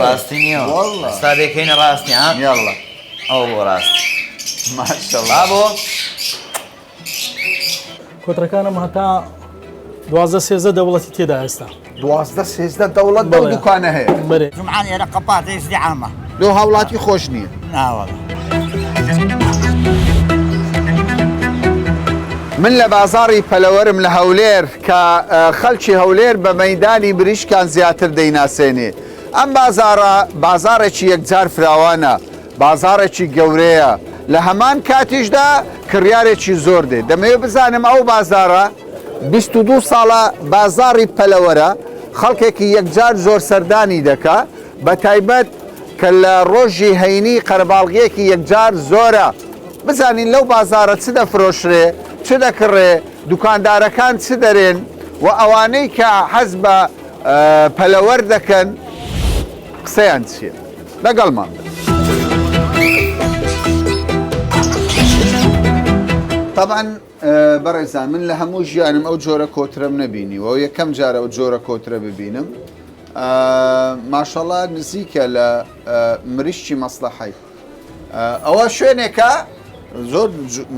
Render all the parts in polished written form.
ڕاستی نییە ئستا دەکەینە ڕاستی یاڵە ئەو بۆ ڕاستی ماشەڵڵا بۆ کۆترەکانم هەتا 12-13 دەوڵەتی تێدا ئێستا 12-13 دەوڵەت بەو دوکانە هەیە بەرێ جمعان ئێرە قەپات هێزدی عامە لۆ هاوڵاتی خۆش نییە ناوەڵە من لە بازاڕی پەلەوەرم لە هەولێر کە خەڵکی هەولێر بە مەیدانی بریشکان زیاتر دەیناسێنێ ئەم بازارە بازارێکی یەکجار فراوانە بازارێکی گەورەیە لە هەمان کاتیشدا کڕیارێکی زۆر دێ دەمەوێت بزانم ئەو بازارە 22 ساڵە بازاڕی پەلەوەرە خەڵکێکی یەکجار زۆر سەردانی دەکا بە تایبەت کە لە ڕۆژی هەینی قەرەباڵغیەکی یەکجار زۆرە بزانین لەو بازارە چ دەفرۆشرێ چ دەکڕێ دوکاندارەکان چ دەرێن و ئەوانەی کە حەز بە پەلەوەر دەکەن قسەیان چییە لەگەڵمان طبعا بەڕێزان من لە هەموو ژیانم ئەو جۆرە کۆترەم نەبینی و یەکەم جارە ئەو جۆرە کۆترە ببینم ماشەڵڵا نزیکە لە مریشکی مەسلەحەی ئەوە شوێنێکە زۆر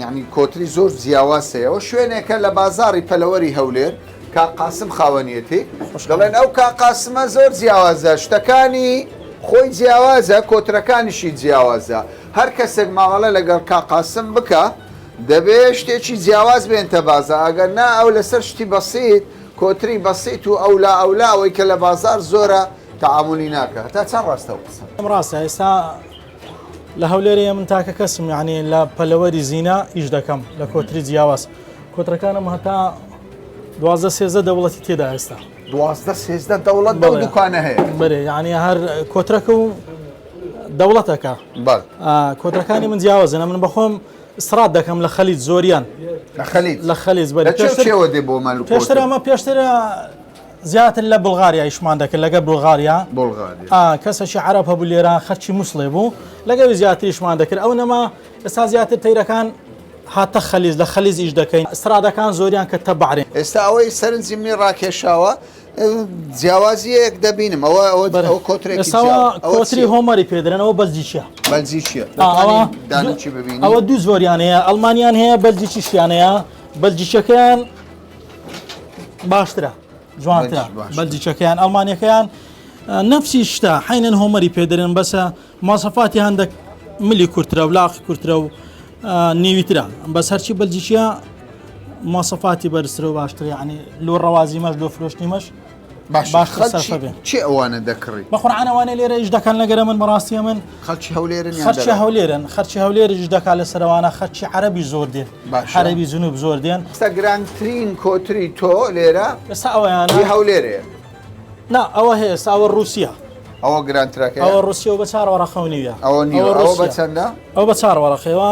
یعنی کۆتری زۆر جیاوازەیە ئەوە شوێنێکە لە بازاڕی پەلەوەری هەولێر کا قاسم خاوەنیەتی دەڵێن ئەو کا قاسمە زۆر جیاوازە شتەکانی خۆی جیاوازە کۆترەکانیشی جیاوازە هەر کەسێک ماوەڵە لەگەڵ کا قاسم بکە دەبێت شتێکی جیاواز بێنتە بازار ئەگەر نا ئەو لەسەر شتی بەسیت کۆتری بەسیت و ئەولا ئەوەی کە لە بازار زۆرە تەعاملی ناکە تا چەند ڕاستە قسە ڕاستە ئێستا لە هەولێرەیە من تاکە کەسم یعنی لە پەلەوەری زیینە ئیش دەکەم لە کۆتری جیاواز کۆترەکانم هەتا 12-13 دەوڵەتی تێدا ئێستا 12-13 دەوڵەت بەو دوکانە هەیە بەرێ یعنی هەر کۆترەکە و دەوڵەتەکە کۆترەکانی من جیاوازن من بەخۆم ئسترات دەکەم لە خەلیج زۆریان لە خەلیج چێوە دێ بۆ مال پێشتر ئەمە پێشترە زیاتر لە بڵغاریا ئیشمان دەکرد لەگە بڵغاریا کەسەشی عەرەب هەبوو لێرە خەرچی مووسڵێ بوو لەگەوی زیاتر ئیشمان دەکرد ئەو نەما ئێستا زیاتر تەیرەکان هاتە خەلیج لە خەلیج ئیش دەکەین ئسترادەکان زۆریان کە تەبعرێن ئێستا ئەوەی سەرنجی منی ڕاکێشاوە جیاوازیەک دەبینم ئەوە کۆتری هۆمەری پێدرێنەوە بەلجیکیە ئەوە دوو زۆریان هەیە ئەڵمانیان هەیە بەلجیکیشیان هەیە بەلجیکەکەیان باشترە جوانترە بەلجیکەکەیان ئەڵمانیەکەیان نەفسی شتە حینەن هۆمەری پێدرێن بەسە ماسەفاتی هەندێک ملی کورترە و لاقی کورترە و نێویترە بەس هەرچی بەلجیکیە ماسەفاتی بەرزترە و باشتر یعنی لۆ ڕەوازیمەش لۆ فرۆشتنیمەش باشتر سەرفە بێ چی ئەوانە دەکڕی بەخۆرعان ئەوانە لێرە ئیش دەکەن لەگەرە من بەڕاستی من خەڵکی هەولێرن خەرچی هەولێرش دەکات لە سەروانە خەرچی عەرەبی زۆر دێن عەرەبی جنوب زۆر دێن ئێستا گرانترین کۆتری تۆ لێرە ئێستا ئەوەیانە هەولێرەیە نا ئەوە هەیە ئێستا ئەوە رووسیا ئەوە گرانترەکە ئەوە رووسیا و بە 4 وەرەقەوە نیوە ئەوە بە چەندە ئەو بە 4 وەرەقەوە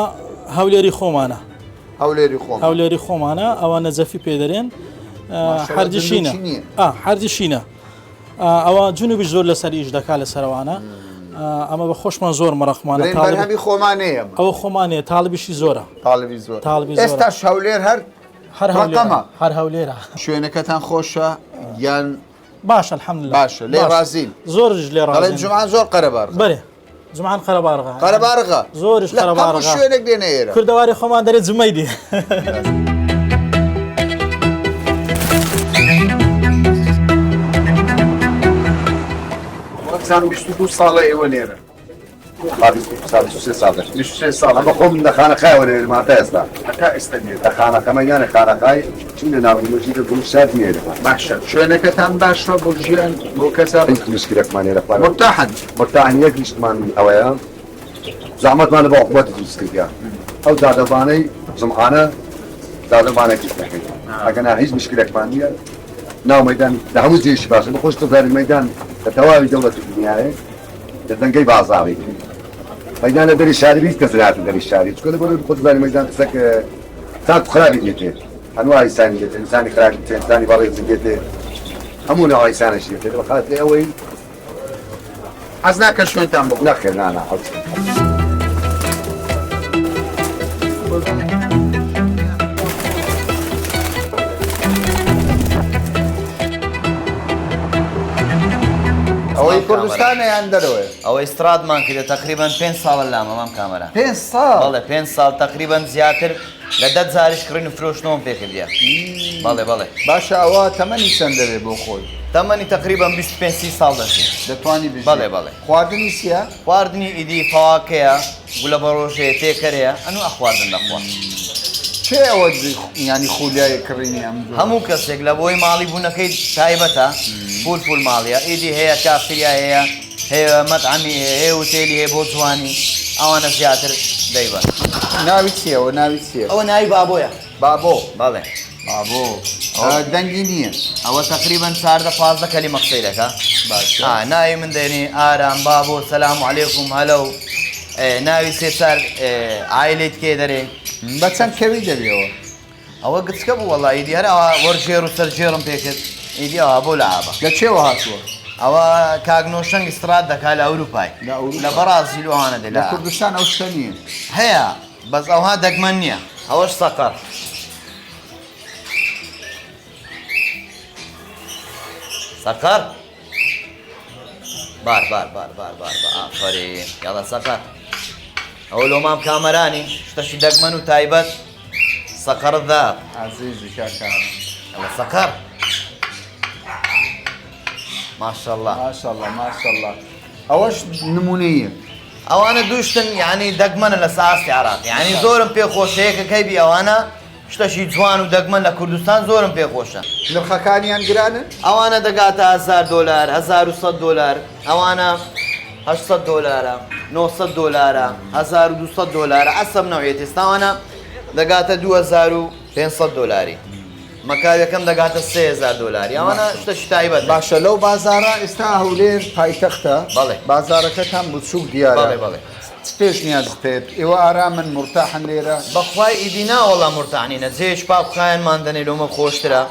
هەولێری خۆمانە هەولێری خۆمانە ئەوە نەجەفی پێدەرێن هەردیشینە ئەوە جنوبی زۆر لەسەر ئیش دەکات لە سەروانە ئەمە بە خۆشمان زۆر مەرەخمانە بەرهەمی خۆمانەیە ئەوە خۆمانەیە تاڵبیشی زۆرە ئێستا هەولێر هەر هەولێرە شوێنەکەتان خۆشە یان باش الحەمدلله باشە لێ ڕازین زۆرش لێ ڕازین جومان زۆر قەرەبار بەرێ جومان قەرەبارغا زۆرش قەرەبارغا شوێنێک دێنە ئێرە کوردەواری خۆمان دەرێت جمەی دی وەکسان 22 ساڵە ئێوە لێرە 23 ساڵ ئەمە خۆم لە خانەخایەوە لێرماتە ئێستا هەتا ئێستا لە خانەکەمە یانە خانەخای چین لە ناومەژی لە گوڵ شاد نێرە باشە شوێنەکەتان باشە بۆ ژیان بۆ کەسە مشکلەکمان لێرە مرتاحن یەک نیشتمان ئەوەیە زەحمەتمان بۆ عقوبەتی دروستکردیا ئەو دادەبانەی جمعانە دادەبانێکی دەکەین ئەگەنا هیچ مشکلێکمان نییە ناو مەیدان لە هەموو جێشی باشە بەخۆش تۆزاری مەیدان لە تەواوی دەوڵەتی دنیاە لە دەنگەی بازاڕی مەیدان لە دەری شاری هیچ کەس ناتوانێت دەری شاری چکە لەبەر خۆ تۆزاری مەیدان قسەک تاک خراپی دێتێ هەنوو ئایسانی دێتێ ئینسانی خراپی دێتێ ئینسانی بەڕێزی دێتێ هەموو ناو ئایسانەشی دێتێ بەخاتێ ئەوەی حەز ناکە شوێنتان بۆ نەخێر نانا ئەوەی کوردستانە یان دەرەوەی ئەوە ئیسترادمان کردە تقریبان 5 ساڵ لە مەمام کامەرە 5 ساڵ بەڵێ 5 ساڵ تقریبان زیاتر لە 10 جاریش کڕین و فرۆشتنەوەم پێ کردیە بەڵێ بەڵێ باشە ئەوە تەمەنی چەند دەبێت بۆ خۆی تەمەنی تقریبان 25 ساڵ دەچێت دەتوانی بژی بەڵێ بەڵێ خواردنی چییە؟ خواردنی ئیدی فەواکەیە گولە بەڕۆژەیە تێکەرەیە ئەنو ئەخواردن دەخوا چێ ئەوە ینی خولیای کڕینی ئەم هەموو کەسێک لە بۆی ماڵی بوونەکەی تایبەتە پول ماڵیە ئیدی هەیە کافریا هەیە مەطعەمی هەیە هۆتێلی هەیە بۆ جوانی ئەوانە زیاتر دەیبەن ناوی چیەوە ناوی چییە؟ ئەوە ناوی بابۆیە بابۆ بەڵێ بابۆ دەنگی نییە ئەوە تقریبان 14 کەلیمە قسەی دەکا باشە ناوی من دێنی ئارام بابۆ سەلام عەلەیکوم هەلەو ناوی سێچار عایلێت کێ دەرێ بە چەند کەوی دەبێەوە ئەوە گچکە بوو وەڵی ئیدی هەر ئەوە وەرژێر و سەرژێرم پێکرد ئیدی ئەوە بۆ لە ئابە لە چێوە هاتووە؟ ئەوە کاگنۆشەنگ استراد دەکا لە ئەوروپای لە بەرازیل و ئەوانە لە دێ کوردستان ئەو شتە نییە هەیە بەس ئەوها دەگمەن نییە ئەوەش سەقەر سەقەر بار ئافرین یاڵە سەقەر ئەوە لۆمام کامەرانی شتەشی دەگمەن و تایبەت سەقەر ذاب عزیزی کاکانم یاڵە سەقەر ماشەڵڵا ماشەڵڵا ماشەڵڵا ئەوەش نمونەیە ئەوانە دووشتن یعنی دەگمەنە لە ساستی عراق یعنی زۆرم پێخۆشەیەکە کەیبی ئەوانە شتەشی جوان و دەگمەن لە کوردستان زۆرم پێخۆشە نرخەکانیان گرانن؟ ئەوانە دەگاتە 1000 دلار 1200 دلار ئەوانە 800 دلارە 900 دلارە 1200 دلارە ئەسەب نەوعێت ئێستاوانە دەگاتە 2500 دلاری مەکاویەکەم دەگاتە 3000 دلاری ئەوانە شتەشی تایبەت باشە لەو بازارە ئێستا هەولێر پایتەختە بەڵێ بازارەکەتان بچووک دیارە بەڵێ پێش نیازت پێت ئێوە ئارامن مرتاحن لێرە بەخوای ئیدی ناوەڵا مرتاحنینە جێش پاپخایانمان دەنێ لۆمە خۆشترە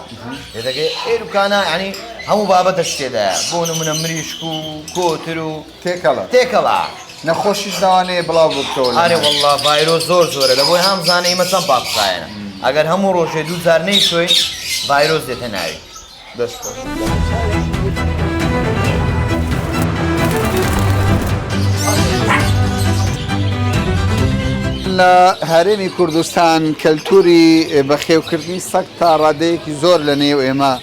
دەگەی ئێروکانە ینی هەموو بابەتە شتێدایە بۆ نمونە مریشک و کۆتر و تێکەڵا نەخۆشیش داوانەیە بڵاو بکەوە ئارێ وەڵڵا ڤایرۆس زۆرە لەبۆی هەم زانە ئێمە چەند پاپخایەنە ئەگەر هەموو ڕۆژێ 2 جار نەیشۆی ڤایرۆس دێتە ناوی دەست لە هەرێمی کوردستان کەلتوری بەخێوکردنی سەگ تا ڕادەیەکی زۆر لە نێو ئێمە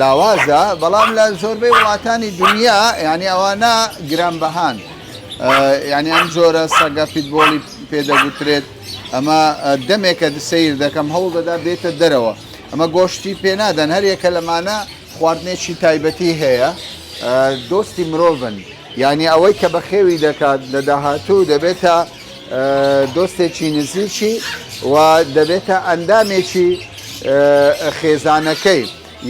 لاوازە بەڵام لە زۆربەی وڵاتانی دنیا یعنی ئەوانە گرانبەهان یعنی ئەم جۆرە سەگە پیتبۆڵی پێدەگوترێت ئەمە دەمێکە سیر دەکەم هەوڵ دەدا بێتە دەرەوە ئەمە گۆشتی پێنادەن هەر یەکە لەمانە خواردنێکی تایبەتی هەیە دۆستی مرۆڤن یعنی ئەوەی کە بەخێوی دەکات لە داهاتوو دەبێتە دۆستێکی نزیکی و دەبێتە ئەندامێکی خێزانەکەی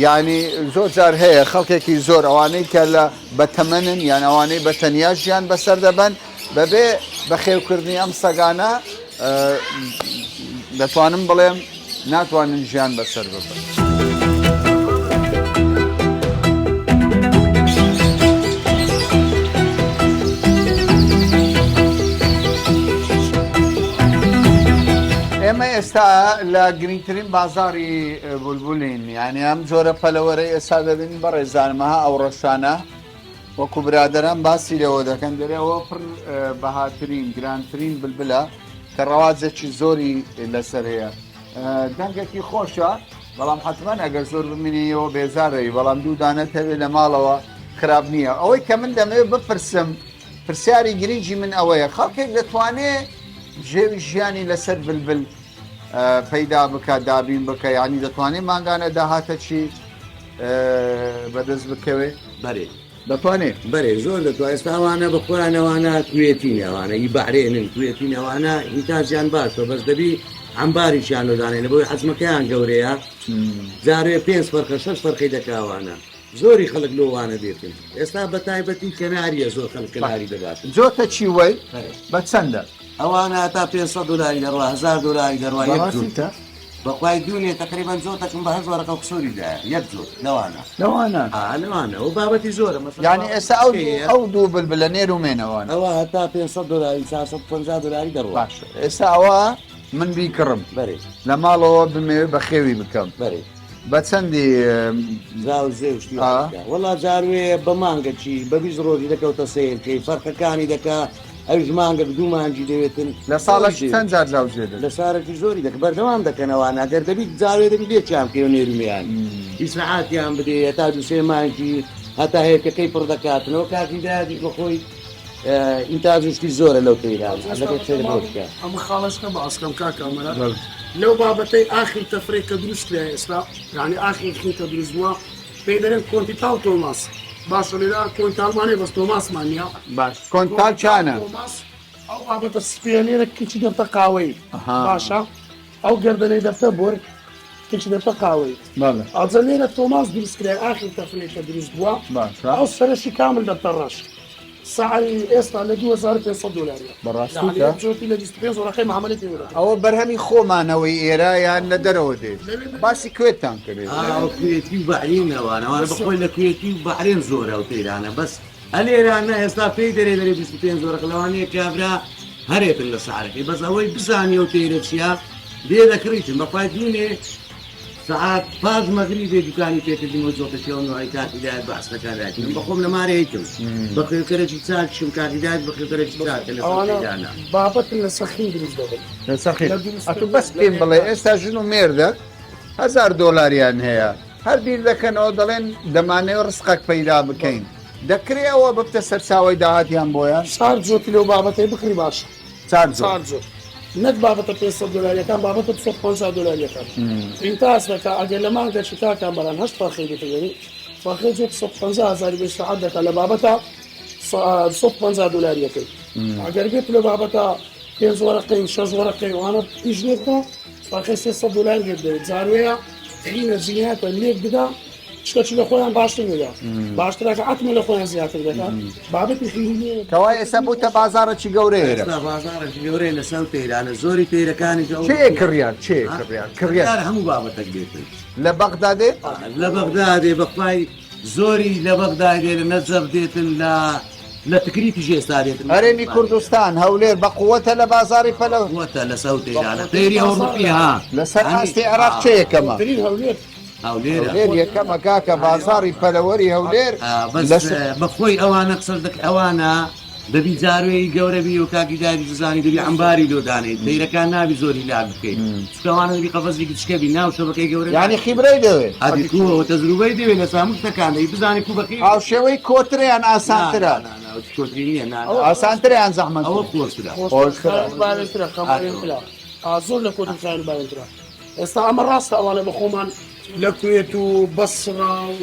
یعنی زۆر جار هەیە خەڵکێکی زۆر ئەوانەی کە لە بەتەمەنن یان ئەوانەی بە تەنیا ژیان بەسەر دەبەن بەبێ بەخێوکردنی ئەم سەگانە دەتوانم بڵێم ناتوانن ژیان بەسەر ببن. ئێمە ئێستا لە گرنگترین بازاری بولبولین یعنی ئەم جۆرە پەلەوەرەی ئێستا دەبین بە ڕێزانمەها ئەو ڕەشانە وەکو برادەران باسی لەوە دەکەن دەرێەوە پڕ بەهاترین گرانترین بلبلە کە ڕەوازێکی زۆری لەسەر هەیە دەنگێکی خۆشە بەڵام حتمەن ئەگەر زۆر ببینیەوە بێزارەوی بەڵام دوو دانەت هەوێت لە ماڵەوە خراپ نییە ئەوەی کە من دەمەوێت بپرسم پرسیاری گرنگی من ئەوەیە خەڵکێک دەتوانێت ژێوی ژیانی لەسەر بلبل پەیدا بکە دابین بکە یعنی دەتوانێت ماگانە داهاتە چی بەدەست بکەوێت بەرێ دەتوانێت بەرێ زۆر دەتوانێت ئەوانە بە خۆیانەوانە توێتین ئەوانە هی بەحرێنن توێتین ئەوانە هیتاژیان باشە بەس دەبی ئەمباریشیان لەدانێن بۆی حەزمەکەیان گەورەیە جارێ 5 فەرقە 6 فەرقی دەکاوانە زۆری خەڵک لۆوانە دێتن ئێستا بە تایبەتی کەناریە زۆر خەڵک کەناری دەبات جۆتە چی وەی بە چەندە ئەوانە تا 500 دلاری دەڕوا 1000 دلاری دەڕوا یەک بەخوای دوونێ تقریبان زۆر تەکەم بە 1000 ڕقە قسووری دایە یەک زۆر لەوانە لەوانە ئەو بابەتی زۆرە یعنی ئێستا ئەو دوو بلبلە نێر و مێنەوەوانە ئەوە هەتا 500 دلاری 450 دلاری دەڕوا باشە ئێستا ئەوە من بیکڕم بەرێ لە ماڵەوە بمێ بە خێوی بکەم بەرێ بە چەندی زاو زێ شتی وەڵا جاروێ بە مانگە چی بە 20 ڕۆژی دەکەوتە سیرکەی فەرقەکانی دەکا ئەوش مانگە دوو مانجی دەوێتن لە ساڵێکی چەند جار جاوزێت لە سارێکی زۆری دەکە بەردەوام دەکەنەوە ناگەر دەبیت جاوێ دەبی لێ چام پێ نێرومیان ئیسعاتیان بدێ تا دو سێ مانگی هەتا هەیەکەکەی پڕ دەکاتنەوە کاتی دادی بە خۆی ئینتاجشتی زۆرە لەو پێیران ئەمە خاڵشکە بە ئەسکەم کاکەمەرە لەو بابەتەی ئاخر تەفرێک کە دروست کرا ئێستا یعنی ئاخر خینکە دروست بووە پێی دەرێن کۆنتیتال تۆماس باشە لێرا کۆنتالمانێ بەس تۆماسمان نیە باش کۆنتال چانە ئەو بابەتە سپێنێرە کچی دەبتە قاوەی باشە ئەو گردنەی دەبتە بۆر کچی دەبتە قاوەی ئەجە لێرە تۆماس دروست کرا ئاخر تەفرێکە دروست بووە ئەو سەرشی کامل دەبتە ڕەش ساعی ئێستا لە 2500 دلار بەڕاستی جۆتی لە 25 ڕقەی معاملەتی وەرە ئەوە بەرهەمی خۆمانەوەی ئێرە یان لە دەرەوە دێت باسی کوێتان کرێت کوێتی و بەعرینەوەوانەوە بەخۆی لە کوێتی و بەعرێن زۆرە و تێرانە بەس ئەلێرانە ئێستا پێی دەرێ دەرێ 25 زۆرەقلەوانەیە کابرا هەرێتن لە ساعەکەی بەس ئەوەی بزانانی و تێرە چیا دێ دەکڕیتن بەپایدونێ ساعات پاش مەغری بێ دوکانی پێکردنەوە زۆتەکەونەوەی کاتیدایەت بەعسەکانراکردن بەخۆم لە مارەیەکم بە خوێکەرەی چاکشم کاتیدایەت بە خوێکەرەی چاکە لە سەخیدانە بابەتن لە سەخی دروست دەبێت لە سەخی ئەتو بەس پێم بڵێ ئێستا ژن و مێردە 1000 دۆلاریان هەیە هەر بیر دەکەنەوە دەڵێن دەمانەوە ڕسقەک پەیدا بکەین دەکرێ ئەوە ببتە سەرچاوی داهاتیان بۆیان چار جۆتی لەو بابەتەی بکڕی باشە چار جۆ نەک بابەتە 500 دلاریەکان بابەتە 250 دلاریەکان ئینتاس دەکا ئەگەر لە مانگە چ کاکان بەران هەشت فەرخی دەکەنی فەرخی جۆ 150,000 بە ساعت دەکا لە بابەتە 150 دلاریەکەی ئەگەر بێت لە بابەتە 5 وەرەقەی 6 وەرەقەی وانە پیش لێتەوە فەرخی 300 دلار گرت دەوێت جاروەیە خینە زیاتە لێک بدا شتێکی لە خۆیان باشتر ندا باشترەکە ئەتمە لە خۆیان زیاتر دەکات بابەتی خینی کەوای ئێستا بووتە بازارێکی گەورەیە بازارێکی گەورەی لەسەر تێرانە زۆری تێرەکانی چێ کڕیان چێ کڕیان هەموو بابەتێک دێتن لە بەغدادێ لە بەغدادێ بەخوای زۆری لە بەغدادێ لە نەجەف دێتن لە تکریتی ژێستا دێتن هەرێمی کوردستان هەولێر بە قووەتە لە بازاری پەلەوە قووەتە لە سەوت تێرانە تێری ئەوروپی ها لەسەر ئاستی عێراق چێ یەکەمە هەولێر یەکەمە کاکە بازاری پەلەوەری هەولێر بەخۆی ئەوانە قسەر ئەوانە دەبی جاروێی گەورەبی و کاکی داری زانی دەبی ئەمباری لۆدانێت دەیرەکان نابی زۆری لا بکەیت چکەوانە دەبی قەفەزێکی چکەبی ناو شەبەکەی گەورە یعنی خیبرەی دەوێت ئەدیکووە تەجروبەی دەوێت لە سامو شتەکان دەبی بزانی کو بەکەی ئاو شێوەی کۆتریان ئاسانترە ئاسانتریان زەحمەت ئەوە خۆشترە زۆر لە کۆتریان باێترا ئێستا ئەمە ڕاستە ئەوانە بە خۆمان لە کوێت و بەسڕا و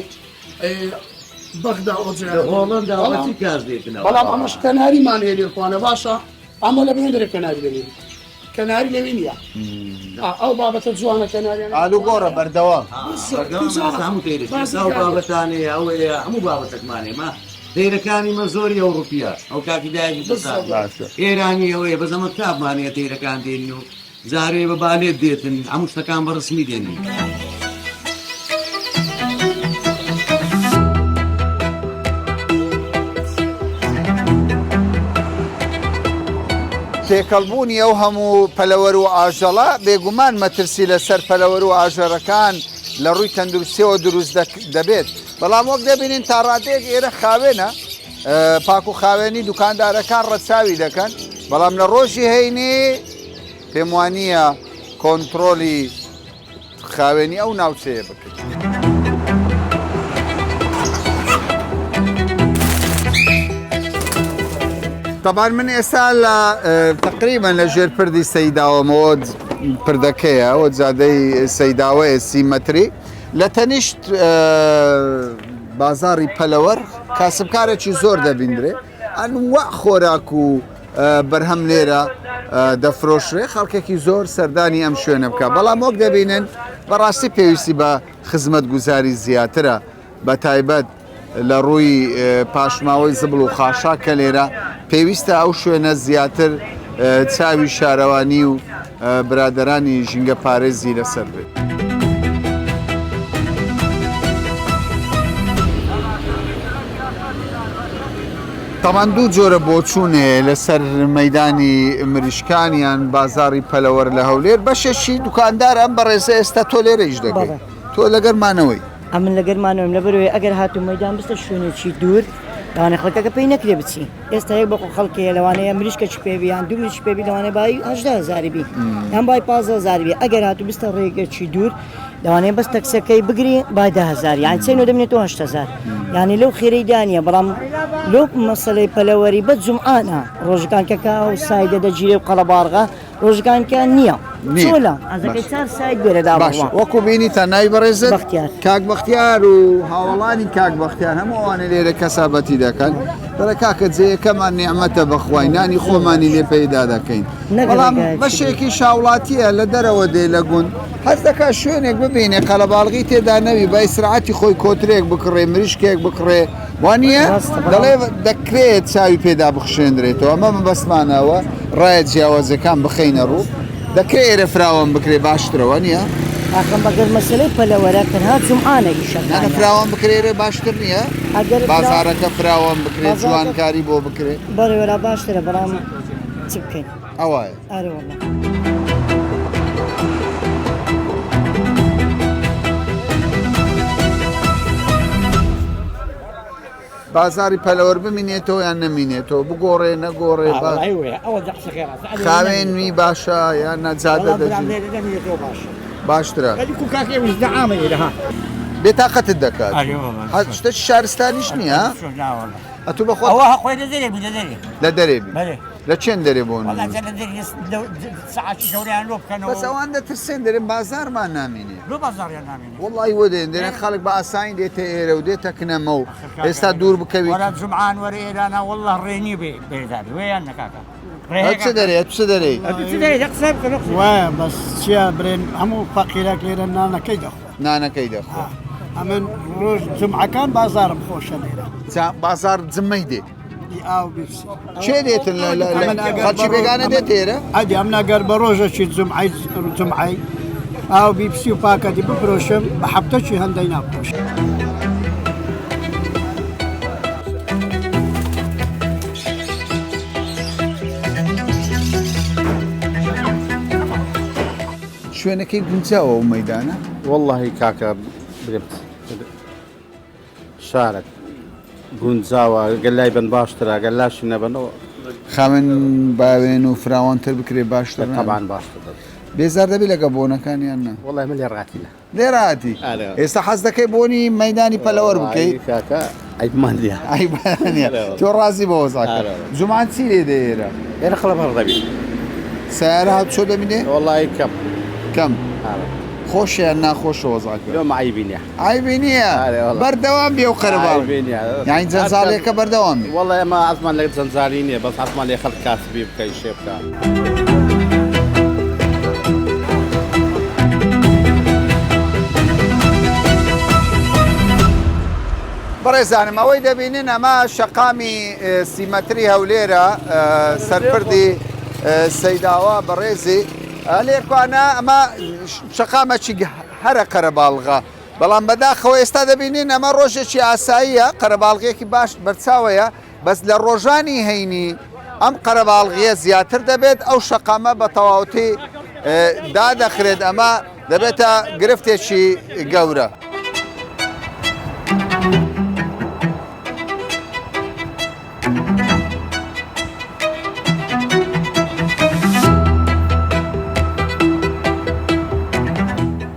بەغدا ئۆجاڵەتی کاس دێتن بەڵام ئەمەش کەناریمان هەیە لێخوانە باشە ئەمە لە بێن دەرێ کەناری دەبێت کەناری لەوێ نیە ئەو بابەتە جوانە کەناریان ئالو گۆڕە بەردەوام هەموو تێرە بابەتانەیە ئەوەیە هەموو بابەتەکمانێ ما تێرەکانی مە زۆری ئەوروپیە ئەو کاکی دایکی ئێرانی ئەوەیە بە زەمە کتابمانەیە تێرەکان دێنین و زارێ بە بالێت دێتن هەموو شتەکان بە ڕسمی دێنین تێکەڵبوونی ئەو هەموو پەلەوەر و ئاژەڵە بێگومان مەترسی لەسەر پەلەوەر و ئاژەرەکان لە ڕووی تەندروستیەوە دروست دەبێت بەڵام وەک دەبینین تا ڕادەیەک ئێرە خاوێنە پاک و خاوێنی دوکاندارەکان ڕەچاوی دەکەن بەڵام لە ڕۆژی هەینێ پێم وانییە کۆنتترۆلی خاوێنی ئەو ناوچەیە بکرد. طبعا من ئێستا لە تقریبا لە ژێر پردی سەیداوەمەوە پردەکەیە ئەوە جادەی سەیداوەیە 30 مەتری لە تەنیشت بازاری پەلەوەر کاسبکارێکی زۆر دەبیندرێ ئەنوە خۆراک و بەرهەم لێرە دەفرۆشرێ خەڵکێکی زۆر سەردانی ئەم شوێنە بکە بەڵام وەک دەبینن بەڕاستی پێویستی بە خزمەت گوزاری زیاترە بە تایبەت لە ڕووی پاشماوەی زبل و خاشاکە لێرە پێویستە ئەو شوێنە زیاتر چاوی شارەوانی و برادەرانی ژینگە پارێزی لەسەر بێت. تەمان دوو جۆرە بۆچوونێ لەسەر مەیدانی مریشکانیان بازاری پەلەوەر لە هەولێر بەشێکی دوکاندار ئەم بەڕێزە ئێستا تۆ لێرەیش دەکەیت تۆ لەگەرمانەوەی ئەمن لەگەرمانەوەم لەبەرەوەی ئەگەر هاتو مەدان بستە شوێنێکی دوور لەوانەیە خەڵکەکە پێی نەکرێ بچی ئێستا یەک بەقۆ خەڵکەیە لەوانەیە مریشکەچ پێبی یان دوو مریش پێبی لەوانەیە بای 18,000 بی یان بای 15,000 بی ئەگەر هاتو بستە ڕێگەکی دوور لەوانەیە بەس تەکسەکەی بگری بای 10,000 یان چێنۆ دەبنێتەوە 8,000 یانی لەو خێرەی دانیە بەڵام لۆ مەسەلەی پەلەوەری بە جومعانە ڕۆژەکان کەکە و سایدە دەگیرێ و قەڵەباڕغا ڕۆژەکانکە نییە چۆلا ئەزەکەی 4 سایت بێرەدا باش وەکو بینیتە نای بەڕێزت بەختیار. کاک بەختیار و هاوڵانی کاک بەختیار هەمووانە لێرە کەسابەتی دەکەن بەڵێ کاکە جێیەکەمان نیعمەتە بەخوای نانی خۆمانی لێ پەیدا دەکەین بەڵام بەشێکی شاوڵاتیە لە دەرەوە دێ لە گوند هەست دەکات شوێنێک ببینێ قەلەباڵغی تێدا نەوی با ئیسراعەتی خۆی کۆترێک بکڕێ مریشکێک بکڕێ وانە دەڵێ دەکرێت چاوی پێدا بخشێندرێتەوە ئەمە بەسمانەوە ڕایە جیاوازەکان بخەینە ڕوو دەکرێت ئێرە فراوان بکرێ باشترەوە نییە ئاخەم بەگەر مەسلەی پەلەوەرە تەنها جومعانە ئیشەکان فراوان بکرێرە باشتر نییە بازارەکە فراوان بکرێت جوانکاری بۆ بکرێت بەڕێوەرا باشترە بەڵام چ بکەین ئەوایە ئارەوەڵە بازاری پەلەوەر بمینێتەوە یان نەمینێتەوە بگۆڕێ نەگۆڕێ خاوێنوی باشە یان نەجادە باشترە بێتاقەتت دەکات شتە شارستانیش نییە ئەتو بەخۆ لە دەرێبی لە چێن دەرێ بۆن بەس ئەوان دەترسێن دەرێن بازارمان نامێنێ وڵی وە دێن دێنێ خەڵک بە ئاسانی دێتە ئێرە و دێتە کنەمە و ئێستا دوور بکەوی جمعان وەرە ئێرانە وەڵڵە ڕێنی بێداری وێیان نەکاکە چ دەرێت چ دەرێت وایە بەس چیا برێن هەموو فەقیرەك لێرە نانەکەی دەخۆ نانەکەی دەخۆ ئەمن ڕۆژ جمعەکان بازارم خۆشە لێرە بازار جممەی دێ ئاو بیرسی چێ دێتن خەڵکی بێگانە دێت ئێرە ئەدی ئەم ناگەر بە ڕۆژەکی جمعی ئاو بیپسی و پاکەتی بفرۆشم بە حەفتەکی هەندەی ناپۆشە شوێنەکەی گونجاوە و مەدانە والله کاکە برێت شارێک گونجاوە گەلای بن باشترە گەلاشی نەبنەوە خاوێن باوێن و فراوانتر بکرێ باشتر تەبان باشتر بێزار دەبی لەگە بۆنەکانیان نە والله من لێڕاتیە لێڕاتی ئێستا حەز دەکەی بۆنی مەدانی پەلەوەر بکەیت کاکە ئەیمانە تۆ ڕازی بە وەزاکە جومان چی لێ دێرە ئێرە خەڵە بەڕ دەبی سیارە هات چۆ دەبینێ والله کەم خۆشیان ناخۆشە وەزاکە لۆ عیبی نییە عیبی نییە بەردەوام بێ و قەرەباڵ یانی جەنجاڵێکە بەردەوام بێ والله ئەمە ئەزمان لە جەنجالی نییە بەس حەزمان لێ خەڵک کاسبی بکەی شێ بکە بەڕێزانم ئەوەی دەبینین ئەمە شەقامی سیمەتری هەولێرە سەرپردی سەیداوە بەڕێزی لێرکوانە ئەمە شەقامەکی هەرە قەرەباڵغا بەڵام بەداخەوە ئێستا دەبینین ئەمە ڕۆژێکی ئاساییە قەرەباڵغێکی باش بەرچاوەیە بەس لە ڕۆژانی هەینی ئەم قەرەباڵغیە زیاتر دەبێت ئەو شەقامە بە تەواوەتی دادەخرێت ئەمە دەبێتە گرفتێکی گەورە.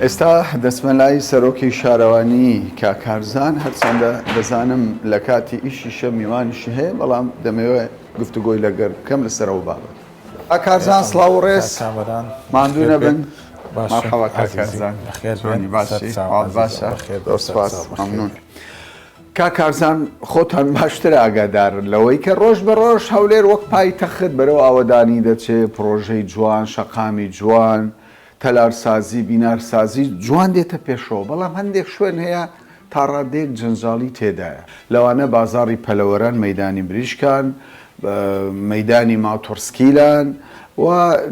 ئێستا دەستمەلای سەرۆکی شارەوانی کاکارزان هەرچەندە دەزانم لە کاتی ئیشیشە میوانیشی هەیە بەڵام دەمەوێت گفتوگۆی لەگەر بکەم لەسەرەوە بابەت. کاکارزان سڵاو و ڕێز ماندوو نەبن مەرحەبا کاکارزان باشە مەمنون. کاکارزان خۆتان باشتر ئاگادار لەوەی کە ڕۆژ بە ڕۆژ هەولێر وەک پایتەخت بەرەو ئاوەدانی دەچێت پرۆژەی جوان شەقامی جوان تەلارسازی بینارسازی جوان دێتە پێشەوە بەڵام هەندێک شوێن هەیە تا ڕادێک جەنجاڵی تێدایە لەوانە بازاری پەلەوەران مەدانی بریشکان مەدانی ماوتۆرسکیلان و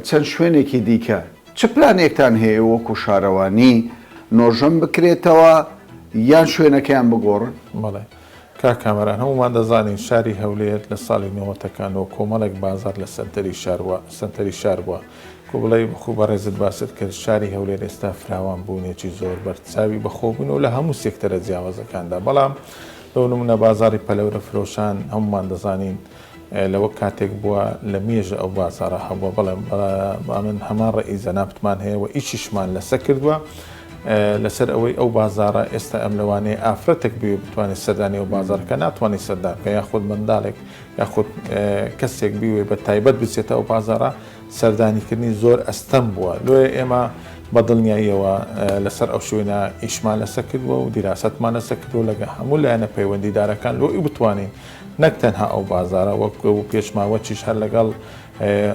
چەند شوێنێکی دیکە چ پلانێکتان هەیە وەکو شارەوانی نۆژەم بکرێتەوە یان شوێنەکەیان بگۆڕن؟ بەڵێ کاکامەران هەمومان دەزانین شاری هەولێر لە ساڵی 90ەکانەوە کۆمەڵێک بازار لە سنتەری شار بووە کوبڵی بخۆ بە ڕێزت باست کرد شاری هەولێر ئێستا فراوان بوونێکی زۆر بەرچاوی بەخۆبوون و لە هەموو سێکتەرە جیاوازەکاندا بەڵام لەو نمونە بازاری پەلەورە فرۆشان هەمومان دەزانین لەوە کاتێک بووە لە مێژە ئەو بازارە هەبووە بەڵێم من هەمان ڕێی زەنابتمان هەیە و ئیشیشمان لەسەر کردووە لەسەر ئەوەی ئەو بازارە ئێستا ئەم لەوانەیە ئافرەتێک بێ بتوانێت سەردانی ئەو بازارکە ناتوانانی سەردانکە یاخود منداڵێک یاخود کەسێک بیوێ بە تایبەت بچێتە ئەو بازارە سەردانیکردنی زۆر ئەستەم بووە لێ ئێمە بە دڵنیاییەوە لەسەر ئەو شوێنە ئیشمان لەسەر کردووە و دیراستمان لەسەر کردو لەگە هەموو لایەنە پەیوەندیدارەکان لۆی بتوانین نەک تەنها ئەو بازارە وەک و پێشماوەچیش هەر لەگەڵ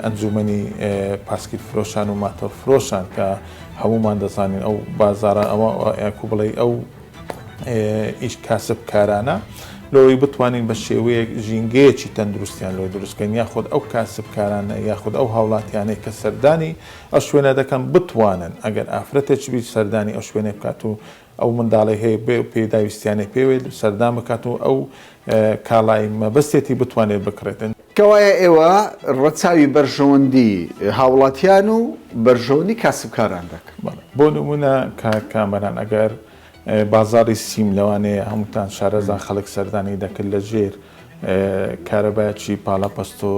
ئەنجومەنی پاسکیل فرۆشان و ماتۆر فرۆشان کە هەمومان دەزانین ئەو بازارە ئەوە کوبڵی ئەو ئیش کاسب کارانە لۆی بتوانین بە شێوەیەک ژینگەیەکی تەندروستیان لۆی دروستکەین یاخود ئەو کاسب کارانە یاخود ئەو هاوڵاتیانەی کە سەردانی ئەو شوێنە دەکەن بتوانن ئەگەر ئافرەتێکی بی سەردانی ئەو شوێنێ بکات و ئەو منداڵی هەیە بێ و پێداویستیانەی پێوێت سەردان بکات و ئەو کاڵای مەبەستێتی بتوانێت بکڕێتن کەوایە ئێوە ڕەچاوی بەرژەوەندی هاوڵاتیان و بەرژەوەندی کاسبکاران دەکەن بۆ نمونە کامەران ئەگەر بازاری سیم لەوانەیە هەمووتان شارەزان خەڵک سەردانی دەکرد لە ژێر کارەبایکی پاڵەپەست و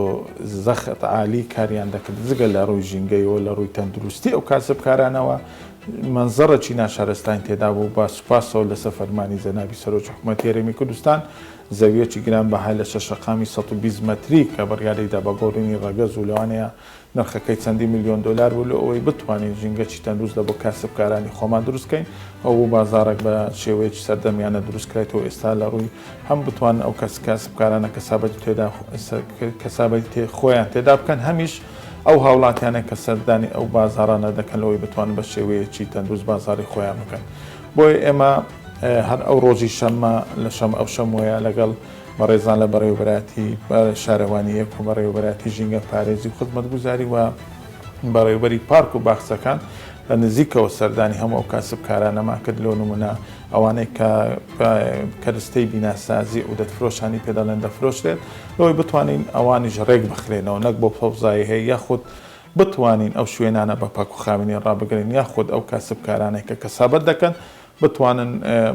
زەخت عالی کاریان دەکرد جگە لە ڕووی ژینگەیەوە لە ڕووی تەندروستی ئەو کاسبکارانەوە منزەڕەکی ناشارستان تێدا بوو بە سوپاسەوە لەسەر فەرمانی جەنابی سەرۆکی حکوومەتی هەرێمی کوردستان زەویەکی گران بەهای لە شەشەقامی 120 مەتری کە بەڕیادەیدا بە گۆڕینی ڕەگەز و لەوانەیە نرخەکەی چەندی میلیۆن دلار بوو لە ئەوەی بتوانین ژینگەی تەندروست لە بۆ کاسبکارانی خۆمان دروستکەین ئەو بازارێک بە شێوەیەکی سەردەمیانە دروستکرێتەوە ئێستا لە ڕووی هەم بتوان ئەو کاسبکارانە کەسابەتی خۆیان تێدا بکەن هەمیش ئەو هاوڵاتیانە کە سەردانی ئەو بازارانە دەکەن لەوەی بتوان بە شێوەیەکی تەندروست بازاری خۆیان بکەن بۆی ئێمە هەر ئەو ڕۆژی شەممە لە شەم ئەو شەمۆیە لەگەڵ بەڕێزان لە بەڕێوەبەتی شارەوانی یەک و بەڕێوەبەتی ژینگە پارێزی و خزمەتگوزاری و بەڕێوەبەری پارک و باخچەکان لە نزیکەوە سەردانی هەموو ئەو کاسبکارانەمان کرد لەو نمونە ئەوانەی کە کەرستەی بیناسازی و دەتفرۆشانی پێدەڵێن دەفرۆشرێت لەوەی بتوانین ئەوانیش ڕێک بخرێنەوە نەک بۆ فەوزایی هەیە یاخود بتوانین ئەو شوێنانە بە پاک و خاوێنی ڕابگرین یاخود ئەو کاسبکارانێک کە کەسابەت دەکەن بتوانن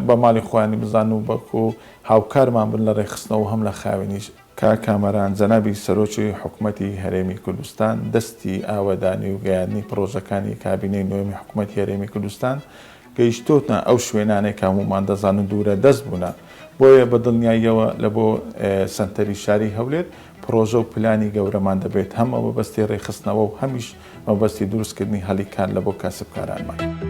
بە ماڵی خۆیانی بزان و بەکو هاوکارمان بن لە ڕێخستنەوە هەم لە خاوێنیش کامەران جەنابی سەرۆکی حکوومەتی هەرێمی کوردستان دەستی ئاوەدانی و گەیاندنی پرۆژەکانی کابینەی نوێمی حکوومەتی هەرێمی کوردستان گەیشتۆتە ئەو شوێنانێک هەمومان دەزانن دوورە دەست بوونە بۆیە بە دڵنیاییەوە لە بۆ سنتەری شاری هەولێر پرۆژە و پلانی گەورەمان دەبێت هەم ئەوە بەستی ڕێخستنەوە و هەمیش مەبەستی دروستکردنی هەلیکان لە بۆ کاسبکارانمان.